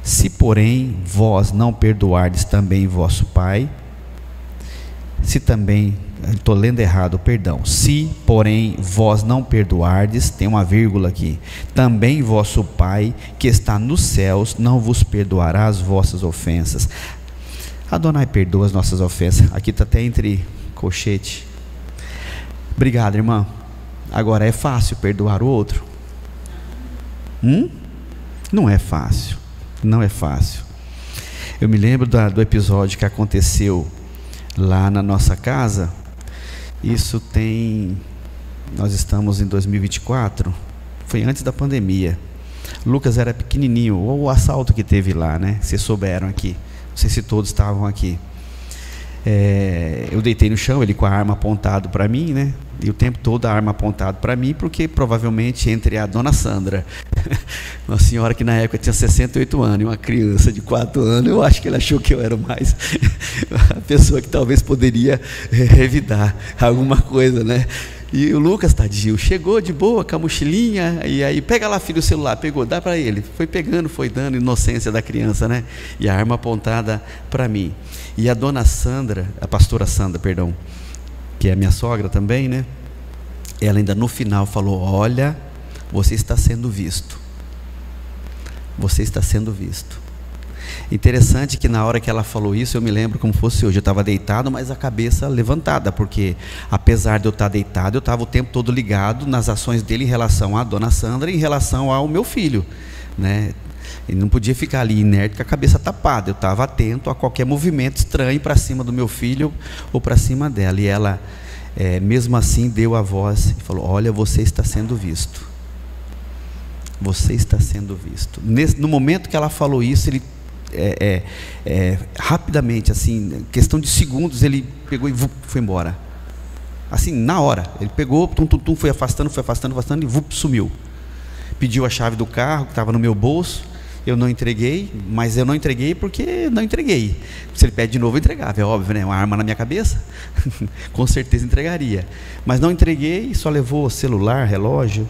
Se porém vós não perdoardes também vosso Pai, se também estou lendo errado, perdão. Se, porém, vós não perdoardes, tem uma vírgula aqui, também vosso Pai, que está nos céus, não vos perdoará as vossas ofensas. Adonai perdoa as nossas ofensas. Aqui está até entre colchete. Obrigado, irmã. Agora, é fácil perdoar o outro? Não é fácil. Não é fácil. Eu me lembro do episódio que aconteceu lá na nossa casa. Isso nós estamos em 2024, foi antes da pandemia. Lucas era pequenininho, o assalto que teve lá, né? Vocês souberam aqui, não sei se todos estavam aqui. Eu deitei no chão, ele com a arma apontada para mim, né? E o tempo todo a arma apontada para mim, porque provavelmente entre a dona Sandra, uma senhora que na época tinha 68 anos, e uma criança de 4 anos, eu acho que ele achou que eu era mais a pessoa que talvez poderia revidar alguma coisa, né? E o Lucas, tadinho, chegou de boa com a mochilinha, e aí, pega lá, filho, o celular, pegou, dá para ele. Foi pegando, foi dando, inocência da criança, né? E a arma apontada para mim. E a dona Sandra, a pastora Sandra, perdão, que é minha sogra também, né? Ela ainda no final falou: olha, você está sendo visto. Você está sendo visto. Interessante que na hora que ela falou isso, eu me lembro como fosse hoje. Eu estava deitado, mas a cabeça levantada, porque apesar de eu estar deitado, eu estava o tempo todo ligado nas ações dele em relação à dona Sandra e em relação ao meu filho, né? Ele não podia ficar ali inerte com a cabeça tapada. Eu estava atento a qualquer movimento estranho para cima do meu filho ou para cima dela. E ela, mesmo assim, deu a voz e falou: olha, você está sendo visto. Você está sendo visto. No momento que ela falou isso, ele rapidamente, assim, questão de segundos, ele pegou e foi embora. Assim, na hora, ele pegou, foi afastando, e sumiu. Pediu a chave do carro que estava no meu bolso. Eu não entreguei, mas eu não entreguei porque não entreguei. Se ele pede de novo, eu entregava, é óbvio, né? Uma arma na minha cabeça, com certeza entregaria. Mas não entreguei, só levou celular, relógio,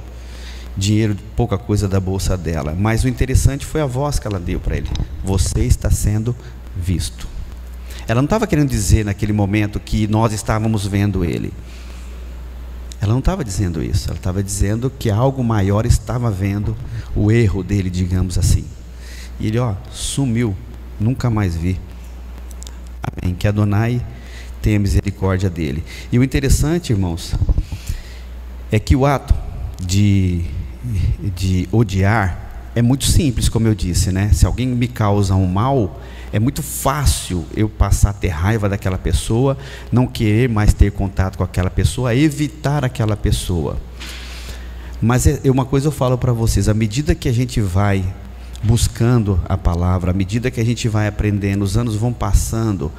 dinheiro, pouca coisa da bolsa dela. Mas o interessante foi a voz que ela deu para ele: você está sendo visto. Ela não estava querendo dizer naquele momento que nós estávamos vendo ele. Ela não estava dizendo isso. Ela estava dizendo que algo maior estava vendo o erro dele, digamos assim. E ele, sumiu, nunca mais vi. Amém. Que Adonai tenha misericórdia dele. E o interessante, irmãos, é que o ato de odiar é muito simples, como eu disse, né? Se alguém me causa um mal, é muito fácil eu passar a ter raiva daquela pessoa, não querer mais ter contato com aquela pessoa, evitar aquela pessoa. Mas uma coisa eu falo para vocês: à medida que a gente vai buscando a palavra, à medida que a gente vai aprendendo, os anos vão passando,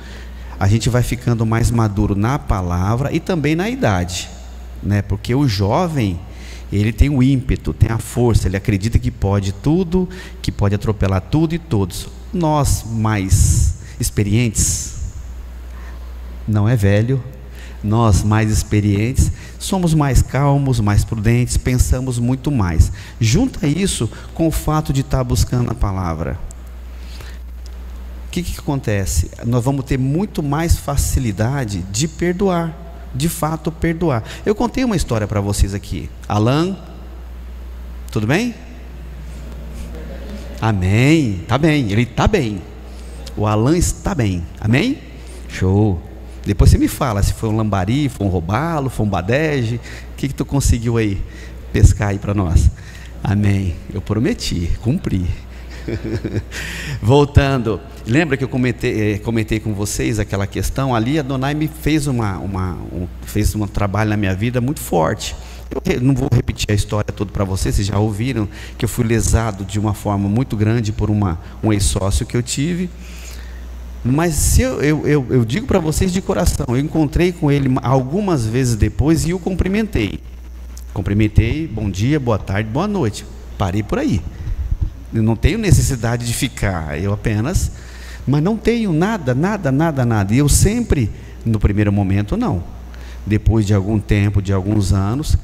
a gente vai ficando mais maduro na palavra e também na idade, né? Porque o jovem, ele tem o ímpeto, tem a força, ele acredita que pode tudo, que pode atropelar tudo e todos. Nós mais experientes, não é velho, nós mais experientes, somos mais calmos, mais prudentes, pensamos muito mais. Junta isso com o fato de estar buscando a palavra. O que acontece? Nós vamos ter muito mais facilidade de perdoar, de fato perdoar. Eu contei uma história para vocês aqui. Alan, tudo bem? Amém, está bem, ele está bem. O Alan está bem, amém? Show. Depois você me fala se foi um lambari, foi um robalo, foi um badege. O que tu conseguiu aí pescar aí para nós? Amém, eu prometi, cumpri. Voltando, lembra que eu comentei com vocês aquela questão ali? A Adonai me fez fez um trabalho na minha vida muito forte. Eu não vou repetir a história toda para vocês já ouviram que eu fui lesado de uma forma muito grande por um ex-sócio que eu tive. Mas eu digo para vocês de coração, eu encontrei com ele algumas vezes depois e o cumprimentei. Bom dia, boa tarde, boa noite. Parei por aí. Eu não tenho necessidade de ficar, mas não tenho nada. E eu sempre, no primeiro momento, não. Depois de algum tempo, de alguns anos,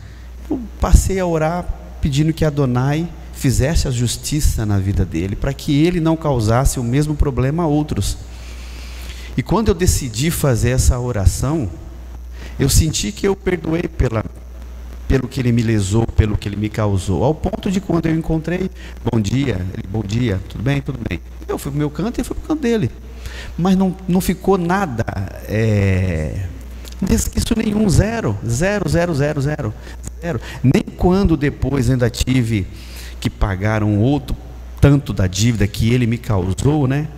eu passei a orar pedindo que Adonai fizesse a justiça na vida dele, para que ele não causasse o mesmo problema a outros. E quando eu decidi fazer essa oração, Eu senti que eu perdoei pelo que ele me lesou, pelo que ele me causou, ao ponto de quando eu encontrei, bom dia, ele, bom dia, tudo bem, tudo bem. Eu fui pro meu canto e ele foi pro canto dele. Mas não ficou nada, isso nenhum, zero. Nem quando depois ainda tive que pagar um outro tanto da dívida que ele me causou, né?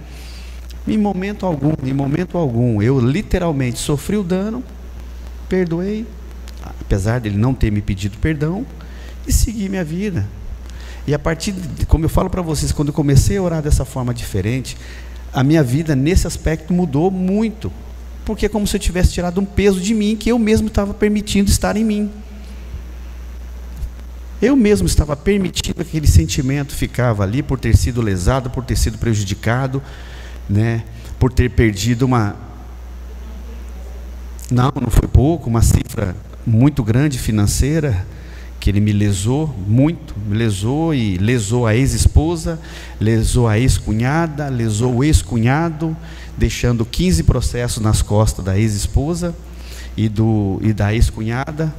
Em momento algum, eu literalmente sofri o dano, perdoei, apesar dele não ter me pedido perdão, e segui minha vida. E a partir de, como eu falo para vocês, quando eu comecei a orar dessa forma diferente, a minha vida nesse aspecto mudou muito, porque é como se eu tivesse tirado um peso de mim, que eu mesmo estava permitindo estar em mim. Eu mesmo estava permitindo que aquele sentimento ficava ali, por ter sido lesado, por ter sido prejudicado, né? Por ter perdido não foi pouco, uma cifra muito grande financeira, que ele me lesou muito, me lesou e lesou a ex-esposa, lesou a ex-cunhada, lesou o ex-cunhado, deixando 15 processos nas costas da ex-esposa e da ex-cunhada,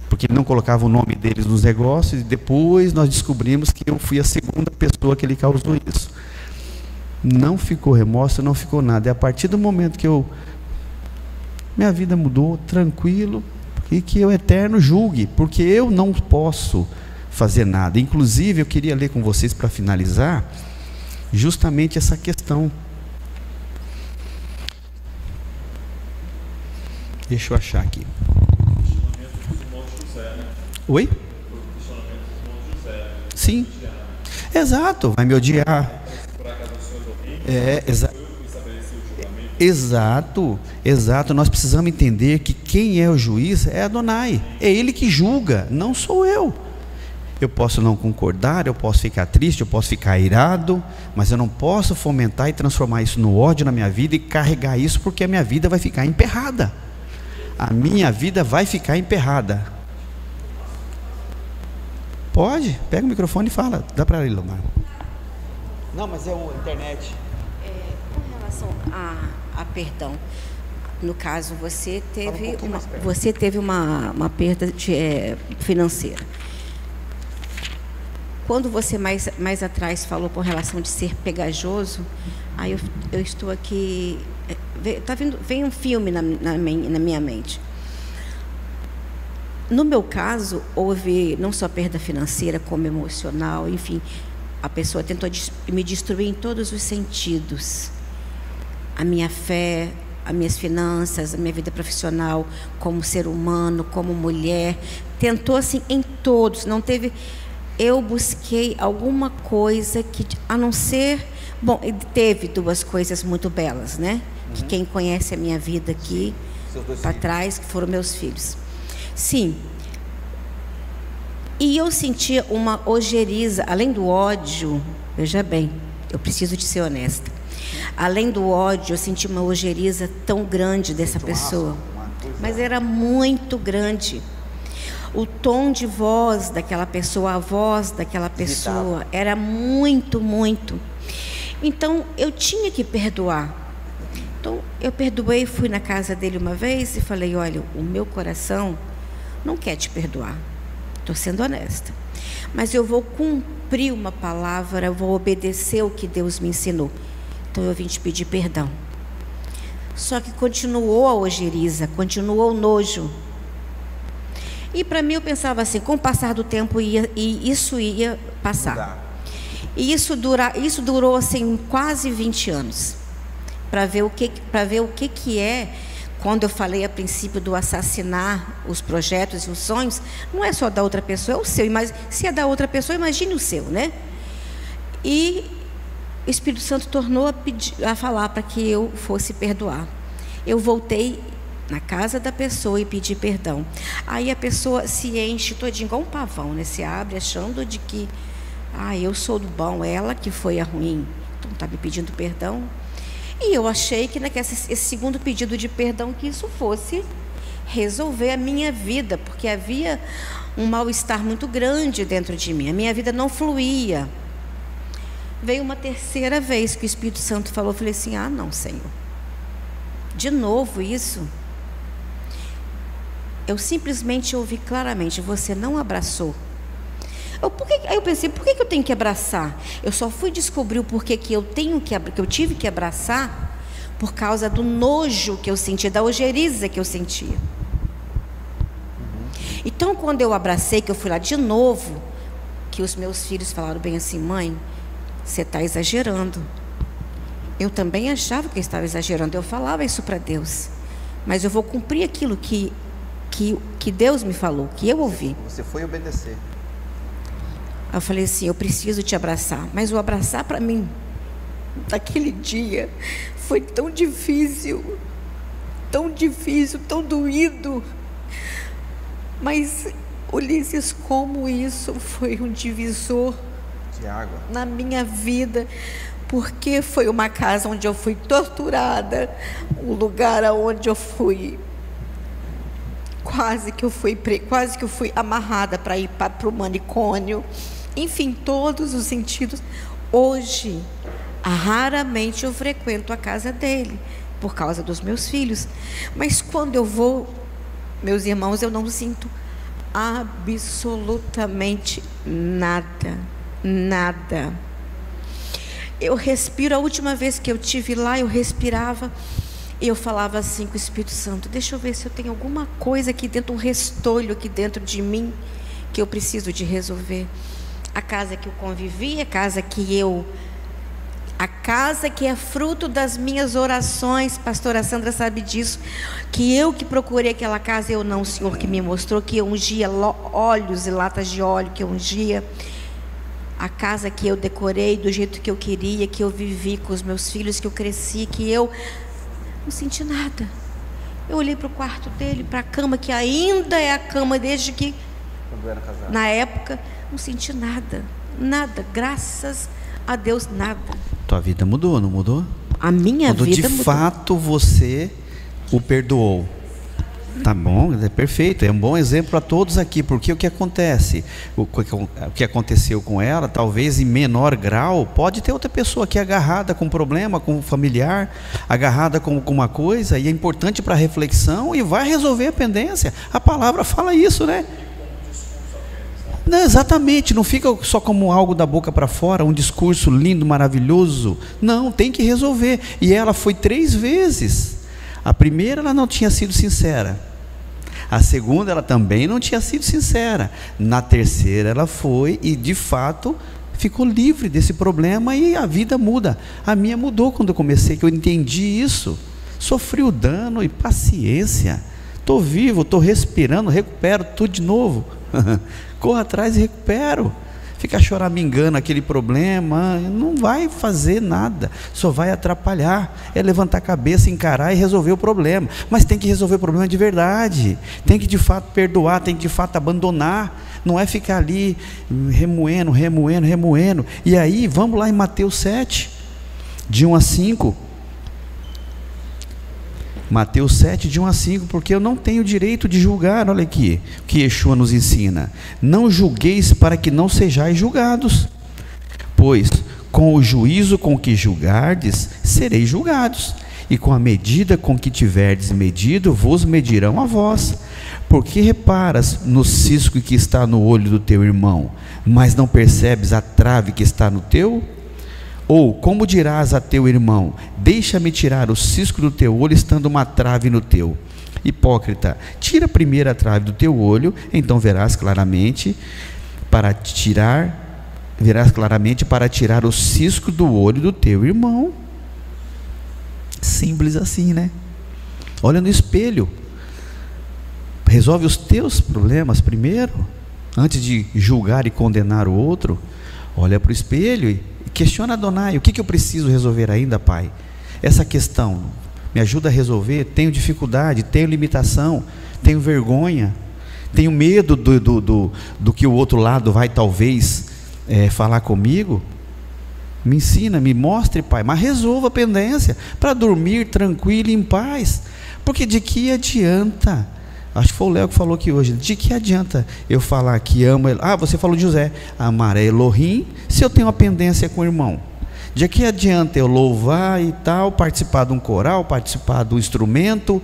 porque ele não colocava o nome deles nos negócios, e depois nós descobrimos que eu fui a segunda pessoa que ele causou isso. Não ficou remorso, não ficou nada. E a partir do momento que minha vida mudou, tranquilo, e que o Eterno julgue, porque eu não posso fazer nada. Inclusive, eu queria ler com vocês, para finalizar, justamente essa questão. Deixa eu achar aqui. Oi? Sim. Exato, vai me odiar. Exato. Nós precisamos entender que quem é o juiz é Adonai. É ele que julga, não sou eu. Eu posso não concordar, eu posso ficar triste, eu posso ficar irado, mas eu não posso fomentar e transformar isso no ódio na minha vida e carregar isso, porque a minha vida vai ficar emperrada. A minha vida vai ficar emperrada. Pode? Pega o microfone e fala. Dá para ele, Lomar. Não, mas é a internet. Com relação a perdão, no caso, você teve uma perda financeira. Quando você mais atrás falou com relação de ser pegajoso, aí eu estou aqui, vem um filme na minha mente. No meu caso, houve não só perda financeira, como emocional, enfim, a pessoa tentou me destruir em todos os sentidos. A minha fé, as minhas finanças, a minha vida profissional, como ser humano, como mulher, tentou assim em todos, não teve... Eu busquei alguma coisa que, a não ser... Bom, teve duas coisas muito belas, né? Que quem conhece a minha vida aqui, para trás, que foram meus filhos. Sim. E eu sentia uma ojeriza, além do ódio, veja bem, eu preciso de ser honesta. Além do ódio, eu senti uma ojeriza tão grande dessa pessoa. Mas era muito grande. O tom de voz daquela pessoa, a voz daquela pessoa, era muito, muito. Então, eu tinha que perdoar. Então, eu perdoei, fui na casa dele uma vez e falei, olha, o meu coração não quer te perdoar. Estou sendo honesta. Mas eu vou cumprir uma palavra, eu vou obedecer o que Deus me ensinou. Então, eu vim te pedir perdão. Só que continuou a ojeriza, continuou o nojo. E para mim eu pensava assim, com o passar do tempo isso ia passar. E isso durou assim quase 20 anos. Para ver o que é, quando eu falei a princípio do assassinar os projetos e os sonhos, não é só da outra pessoa, é o seu. Mas se é da outra pessoa, imagine o seu, né? E o Espírito Santo tornou a falar para que eu fosse perdoar. Eu voltei na casa da pessoa e pedir perdão. Aí a pessoa se enche todinha, igual um pavão, né? Se abre achando de que eu sou do bom, ela que foi a ruim. Então está me pedindo perdão. E eu achei que esse segundo pedido de perdão, que isso fosse resolver a minha vida, porque havia um mal-estar muito grande dentro de mim. A minha vida não fluía. Veio uma terceira vez que o Espírito Santo falou, eu falei assim, não, Senhor. De novo isso? eu simplesmente ouvi claramente: você não abraçou. Aí eu pensei, por que eu tenho que abraçar? Eu só fui descobrir o porquê que eu tive que abraçar, por causa do nojo que eu sentia, da ojeriza que eu sentia. Então, quando eu abracei, que eu fui lá de novo, que os meus filhos falaram bem assim: mãe, você está exagerando. Eu também achava que eu estava exagerando, eu falava isso para Deus, mas eu vou cumprir aquilo que Deus me falou, que eu ouvi. Você foi obedecer. Eu falei assim: eu preciso te abraçar. Mas o abraçar para mim, naquele dia, foi tão difícil, tão doído. Mas, Ulisses, como isso foi um divisor de água na minha vida, porque foi uma casa onde eu fui torturada, um lugar onde eu fui quase que eu fui amarrada para ir para o manicômio, enfim, todos os sentidos. Hoje, raramente eu frequento a casa dele, por causa dos meus filhos, mas quando eu vou, meus irmãos, eu não sinto absolutamente nada. Eu respiro. A última vez que eu estive lá, eu respirava e eu falava assim com o Espírito Santo: deixa eu ver se eu tenho alguma coisa aqui dentro, um restolho aqui dentro de mim, que eu preciso de resolver. A casa que eu convivi, a casa que é fruto das minhas orações, pastora Sandra sabe disso, que procurei aquela casa, eu não, o Senhor que me mostrou, que eu ungia óleos e latas de óleo, que eu ungia. A casa que eu decorei do jeito que eu queria, que eu vivi com os meus filhos, que eu cresci, que eu não senti nada. Eu olhei para o quarto dele, para a cama, que ainda é a cama desde que, quando era casado, na época, não senti nada, graças a Deus, nada. Tua vida mudou, não mudou? A minha vida mudou. De fato você o perdoou. Tá bom, é perfeito, é um bom exemplo para todos aqui, porque o que acontece? O que aconteceu com ela, talvez em menor grau, pode ter outra pessoa aqui agarrada com um problema, com um familiar, agarrada com uma coisa, e é importante para reflexão e vai resolver a pendência. A palavra fala isso, né? Não, exatamente, não fica só como algo da boca para fora, um discurso lindo, maravilhoso. Não, tem que resolver. E ela foi 3 vezes. A primeira ela não tinha sido sincera. A segunda ela também não tinha sido sincera. Na terceira ela foi e de fato ficou livre desse problema e a vida muda. A minha mudou quando eu comecei, que eu entendi isso. Sofri o dano e paciência. Estou vivo, estou respirando, recupero tudo de novo. Corro atrás e recupero. Ficar choramingando aquele problema não vai fazer nada, só vai atrapalhar. É levantar a cabeça, encarar e resolver o problema. Mas tem que resolver o problema de verdade, tem que de fato perdoar, tem que de fato abandonar. Não é ficar ali remoendo. E aí vamos lá em Mateus 7, de 1 a 5. Mateus 7, de 1 a 5, porque eu não tenho direito de julgar. Olha aqui o que Yeshua nos ensina: não julgueis para que não sejais julgados, pois com o juízo com que julgardes, sereis julgados, e com a medida com que tiverdes medido, vos medirão a vós. Porque reparas no cisco que está no olho do teu irmão, mas não percebes a trave que está no teu? Ou como dirás a teu irmão: deixa-me tirar o cisco do teu olho, estando uma trave no teu? Hipócrita, tira primeiro a trave do teu olho, então verás claramente para tirar o cisco do olho do teu irmão. Simples assim, né? Olha no espelho, resolve os teus problemas primeiro, antes de julgar e condenar o outro. Olha para o espelho e questiona Adonai: o que eu preciso resolver ainda, Pai? Essa questão me ajuda a resolver. Tenho dificuldade, tenho limitação, tenho vergonha, tenho medo do que o outro lado vai talvez falar comigo. Me ensina, me mostre, Pai, mas resolva a pendência para dormir tranquilo e em paz. Porque de que adianta? Acho que foi o Léo que falou aqui hoje. De que adianta eu falar que amo ele? Você falou de José. Amar é Elohim, se eu tenho uma pendência com o irmão. De que adianta eu louvar e tal, participar de um coral, participar do instrumento,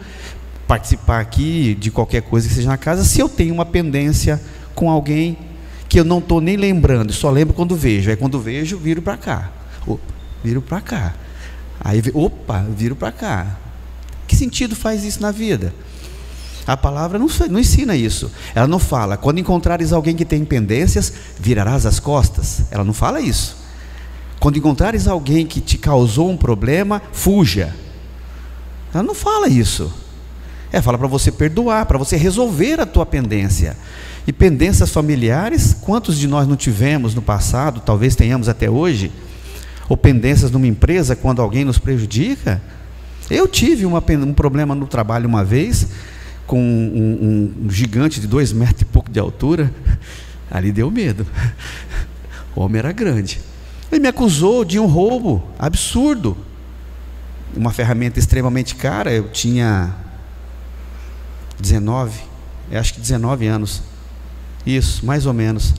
participar aqui de qualquer coisa que seja na casa, se eu tenho uma pendência com alguém que eu não estou nem lembrando, só lembro quando vejo. Aí quando vejo, viro para cá. Viro para cá. Aí, viro para cá. Que sentido faz isso na vida? A palavra não ensina isso. Ela não fala, quando encontrares alguém que tem pendências, virarás as costas. Ela não fala isso. Quando encontrares alguém que te causou um problema, fuja. Ela não fala isso. Ela fala para você perdoar, para você resolver a tua pendência. E pendências familiares, quantos de nós não tivemos no passado, talvez tenhamos até hoje, ou pendências numa empresa quando alguém nos prejudica? Eu tive um problema no trabalho uma vez, com um gigante de 2 metros e pouco de altura. Ali deu medo. O homem era grande. Ele me acusou de um roubo absurdo, uma ferramenta extremamente cara. Eu tinha 19 anos. Isso, mais ou menos.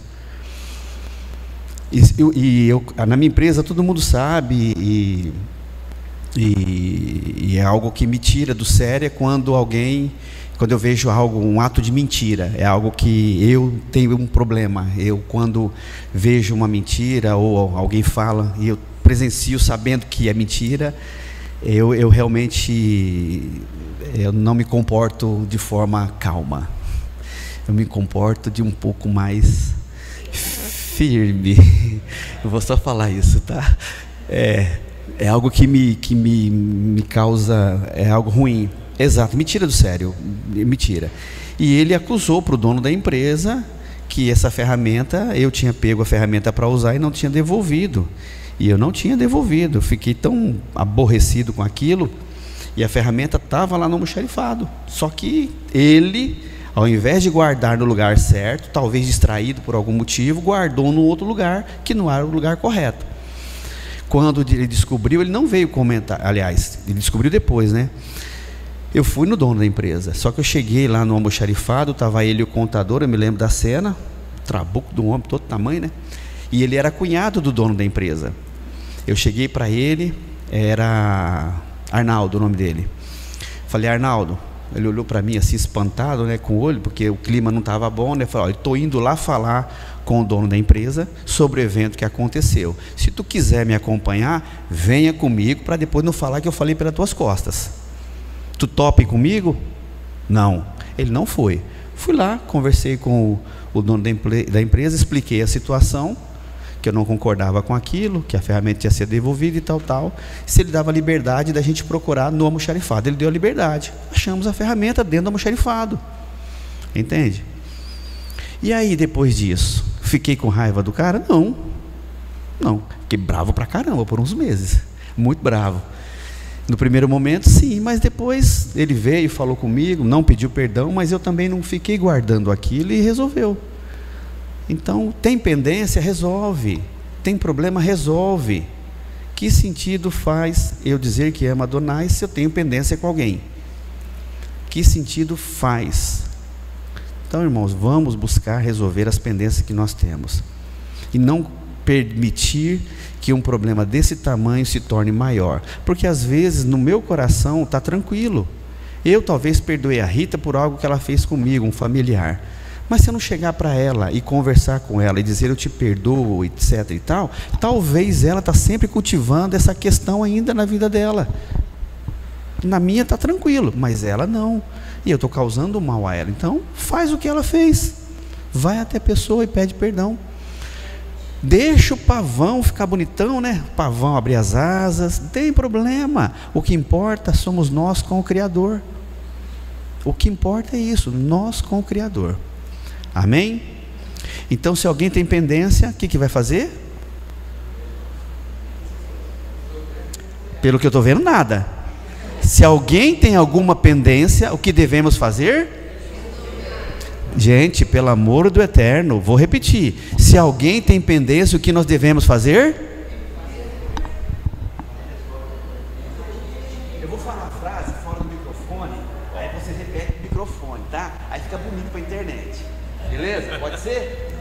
E eu, na minha empresa, todo mundo sabe, e é algo que me tira do sério quando eu vejo um ato de mentira. É algo que eu tenho um problema. Quando vejo uma mentira, ou alguém fala, e eu presencio sabendo que é mentira, eu realmente não me comporto de forma calma. Eu me comporto de um pouco mais firme. Eu vou só falar isso, tá? É algo que me causa, é algo ruim. Exato, me tira do sério, me tira. E ele acusou para o dono da empresa que essa ferramenta, eu tinha pego a ferramenta para usar e não tinha devolvido. E eu não tinha devolvido. Eu fiquei tão aborrecido com aquilo, e a ferramenta estava lá no almoxarifado. Só que ele, ao invés de guardar no lugar certo, talvez distraído por algum motivo, guardou no outro lugar que não era o lugar correto. Quando ele descobriu, ele não veio comentar. Aliás, ele descobriu depois, né? Eu fui no dono da empresa. Só que eu cheguei lá no almoxarifado, estava ele e o contador, eu me lembro da cena, trabuco do homem, todo tamanho, né? E ele era cunhado do dono da empresa. Eu cheguei para ele, era Arnaldo o nome dele. Falei, Arnaldo. Ele olhou para mim assim, espantado, né, com o olho, porque o clima não estava bom, né? Falei, olha, estou indo lá falar com o dono da empresa sobre o evento que aconteceu. Se tu quiser me acompanhar, venha comigo, para depois não falar que eu falei pelas tuas costas. Tu topa comigo? Não. Ele não foi. Fui lá, conversei com o dono da empresa, expliquei a situação, que eu não concordava com aquilo, que a ferramenta ia ser devolvida e tal. Se ele dava liberdade da gente procurar no almoxarifado, ele deu a liberdade. Achamos a ferramenta dentro do almoxarifado. Entende? E aí, depois disso, fiquei com raiva do cara? Não. Fiquei bravo pra caramba por uns meses. Muito bravo. No primeiro momento, sim, mas depois ele veio, falou comigo, não pediu perdão, mas eu também não fiquei guardando aquilo e resolveu. Então, tem pendência, resolve. Tem problema, resolve. Que sentido faz eu dizer que amo Adonai se eu tenho pendência com alguém? Que sentido faz? Então, irmãos, vamos buscar resolver as pendências que nós temos. E não permitir que um problema desse tamanho se torne maior. Porque às vezes no meu coração está tranquilo. Eu talvez perdoei a Rita por algo que ela fez comigo, um familiar. Mas se eu não chegar para ela e conversar com ela e dizer eu te perdoo, etc e tal, talvez ela está sempre cultivando essa questão ainda na vida dela. Na minha está tranquilo, mas ela não. E eu estou causando mal a ela. Então faz o que ela fez. Vai até a pessoa e pede perdão. Deixa o pavão ficar bonitão, né? O pavão abrir as asas, não tem problema. O que importa somos nós com o Criador. O que importa é isso, nós com o Criador. Amém? Então, se alguém tem pendência, o que vai fazer? Pelo que eu estou vendo, nada. Se alguém tem alguma pendência, o que devemos fazer? Gente, pelo amor do Eterno, vou repetir. Se alguém tem pendência, o que nós devemos fazer? Eu vou falar a frase fora do microfone, aí você repete o microfone, tá? Aí fica bonito para a internet. Beleza? Pode ser?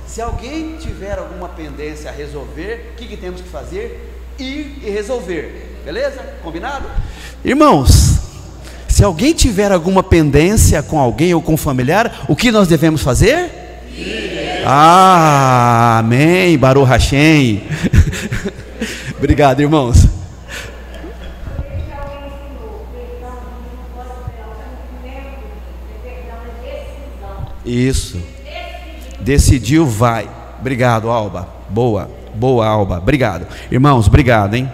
Se alguém tiver alguma pendência a resolver, o que temos que fazer? Ir e resolver. Beleza? Combinado? Irmãos, Se alguém tiver alguma pendência com alguém ou com um familiar, o que nós devemos fazer? Amém, Baruch Hashem. Obrigado, irmãos. Isso. Decidiu, vai. Obrigado, Alba. Boa, Alba. Obrigado. Irmãos, obrigado, hein?